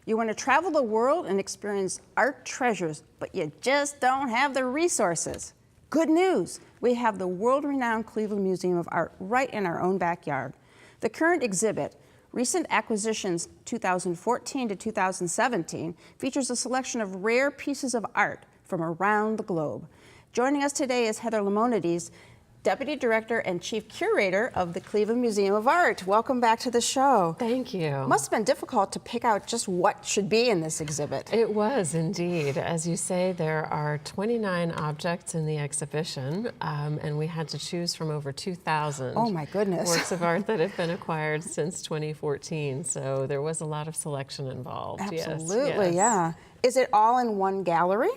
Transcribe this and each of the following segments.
You want to travel the world and experience art treasures, but you just don't have the resources. Good news, we have the world-renowned Cleveland Museum of Art right in our own backyard. The current exhibit, Recent Acquisitions 2014 to 2017, features a selection of rare pieces of art from around the globe. Joining us today is Heather Lemonides, Deputy Director and Chief Curator of the Cleveland Museum of Art. Welcome back to the show. Thank you. Must have been difficult to pick out just what should be in this exhibit. It was indeed. As you say, there are 29 objects in the exhibition, and we had to choose from over 2,000 oh my goodness. works of art that have been acquired since 2014. So there was a lot of selection involved. Absolutely, yes. yeah. Is it all in one gallery?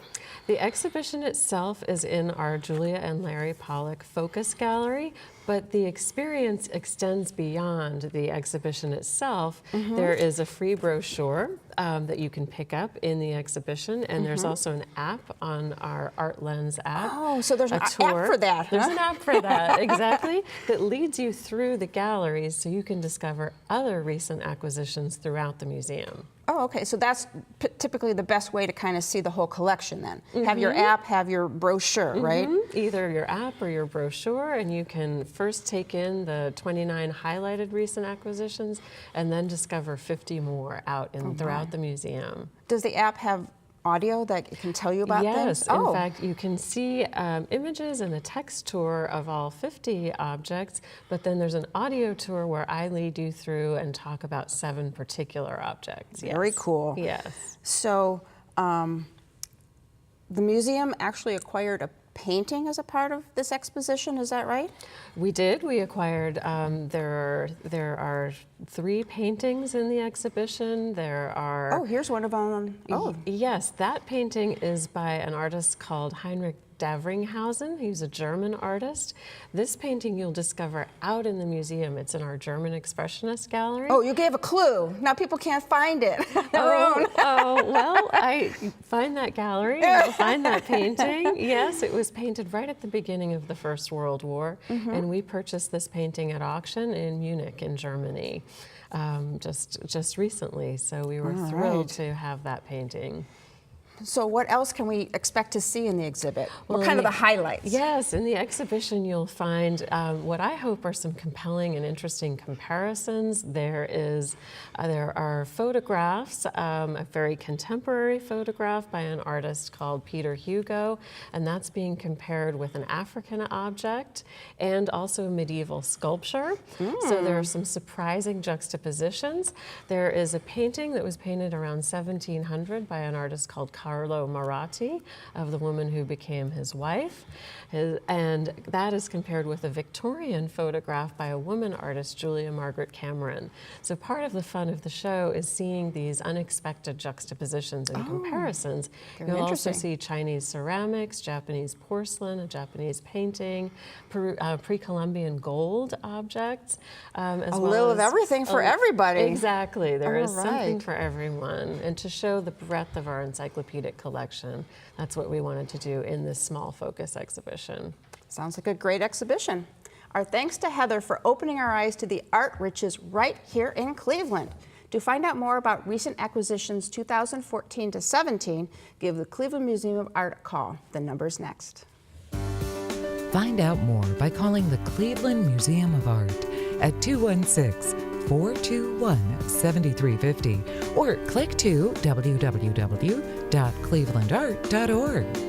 The exhibition itself is in our Julia and Larry Pollock Focus Gallery, but the experience extends beyond the exhibition itself. There is a free brochure that you can pick up in the exhibition, and there's also an app on our ArtLens app. Oh, so there's an app tour. for that, huh? There's an app for that, exactly, that leads you through the galleries so you can discover other recent acquisitions throughout the museum. Oh, okay. So that's typically the best way to kind of see the whole collection then. Have your app, have your brochure, right? Either your app or your brochure, and you can first take in the 29 highlighted recent acquisitions and then discover 50 more out in throughout the museum. Does the app have audio that can tell you about Yes, things? Oh. in fact, you can see images and a text tour of all 50 objects, but then there's an audio tour where I lead you through and talk about 7 particular objects. Very cool. Yes. So the museum actually acquired a painting as a part of this exposition, is that right? We did. We acquired, there are 3 paintings in the exhibition. There are... Oh, here's one of them. Oh. Yes, that painting is by an artist called Heinrich Davringhausen. He's a German artist. This painting you'll discover out in the museum. It's in our German Expressionist gallery. Oh, you gave a clue. Now people can't find it on their own. Oh, well, I find that gallery and you'll find that painting. Yes, it was painted right at the beginning of the First World War, and we purchased this painting at auction in Munich in Germany just recently, so we were thrilled to have that painting. So what else can we expect to see in the exhibit? What kind of the highlights? Yes, in the exhibition you'll find what I hope are some compelling and interesting comparisons. There are photographs, a very contemporary photograph by an artist called Peter Hugo, and that's being compared with an African object and also medieval sculpture. So there are some surprising juxtapositions. There is a painting that was painted around 1700 by an artist called Carlo Maratti, of the woman who became his wife. And that is compared with a Victorian photograph by a woman artist, Julia Margaret Cameron. So part of the fun of the show is seeing these unexpected juxtapositions and comparisons. You'll also see Chinese ceramics, Japanese porcelain, a Japanese painting, pre-Columbian gold objects. As a little of everything for everybody. Exactly. There is something for everyone. And to show the breadth of our encyclopedic collection, that's what we wanted to do in this small focus exhibition. Sounds like a great exhibition. Our thanks to Heather for opening our eyes to the art riches right here in Cleveland. To find out more about recent acquisitions 2014 to 17, give the Cleveland Museum of Art a call. The number's next. Find out more by calling the Cleveland Museum of Art at 216-421-7350 or click to www.clevelandart.org.